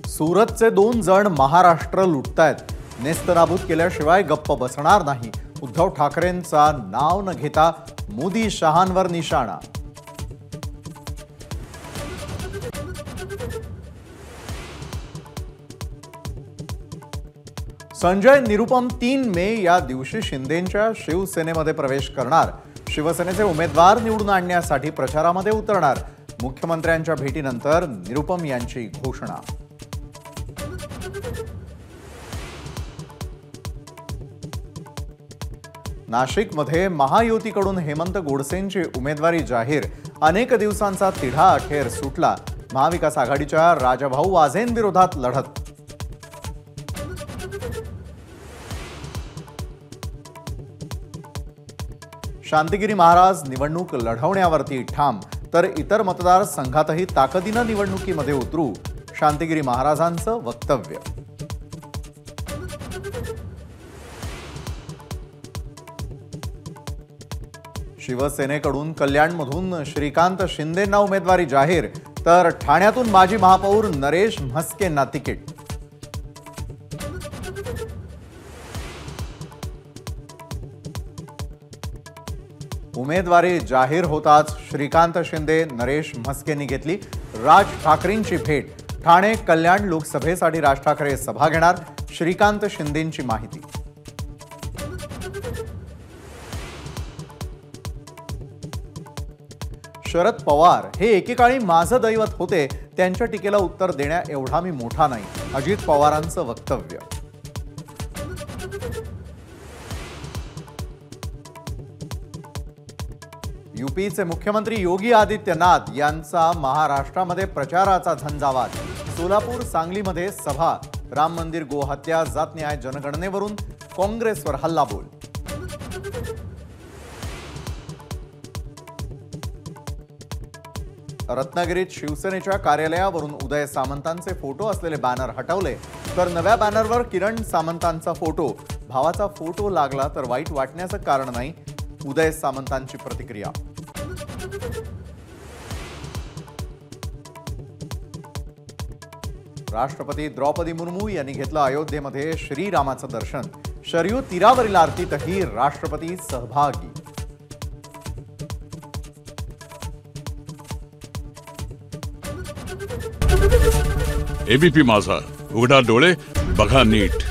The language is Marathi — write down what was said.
सुरतचे 2 जण महाराष्ट्र लुटतायत, नेस्तनाबूत केल्याशिवाय गप्प बसणार नाही. उद्धव ठाकरेंचा नाव न घेता मोदी शहांवर निशाणा. संजय निरुपम 3 मे या दिवशी शिंदेंच्या शिवसेनेमध्ये प्रवेश करणार. शिवसेनेचे उमेदवार निवडून आणण्यासाठी प्रचारामध्ये उतरणार. मुख्यमंत्र्यांच्या भेटीनंतर निरुपम यांची घोषणा. नाशिकमध्ये महायुतीकडून हेमंत गोडसेंची उमेदवारी जाहीर. अनेक दिवसांचा तिढा अखेर सुटला. महाविकास आघाडीच्या राजाभाऊ वाझेंविरोधात लढत. शांतिगिरी महाराज निवडणूक लढवण्यावरती ठाम, तर इतर मतदारसंघातही ताकदीनं निवडणुकीमध्ये उतरू, शांतिगिरी महाराजांचं वक्तव्य. शिवसेनेकडून कल्याणमधून श्रीकांत शिंदेंना उमेदवारी जाहीर, तर ठाण्यातून माजी महापौर नरेश म्हस्केंना तिकीट. उमेदवारी जाहीर होताच श्रीकांत शिंदे नरेश म्हस्केंनी घेतली राज ठाकरेंची भेट. ठाणे कल्याण लोकसभेसाठी राज ठाकरे सभा घेणार, श्रीकांत शिंदेंची माहिती. शरद पवार हे एकेकाळी माझं दैवत होते, त्यांच्या टीकेला उत्तर देण्या एवढा मी मोठा नाही, अजित पवारांचं वक्तव्य. यूपीचे मुख्यमंत्री योगी आदित्यनाथ यांचा महाराष्ट्रामध्ये प्रचाराचा झंझावात. सोलापूर सांगलीमध्ये सभा. राम मंदिर, गोहत्या, जात न्याय, जनगणनेवरून काँग्रेसवर हल्लाबोल. रत्नागिरीत शिवसेनेच्या कार्यालयावरून उदय सामंतांचे फोटो असलेले बॅनर हटवले, तर नव्या बॅनरवर किरण सामंतांचा फोटो. भावाचा फोटो लागला तर वाईट वाटण्याचं कारण नाही, उदय सामंतांची प्रतिक्रिया. राष्ट्रपती द्रौपदी मुर्मू यांनी घेतलं अयोध्येमध्ये श्रीरामाचं दर्शन. शरयू तीरावरील आरतीतही राष्ट्रपती सहभागी. एबीपी माझा, उघडा डोळे बघा नीट.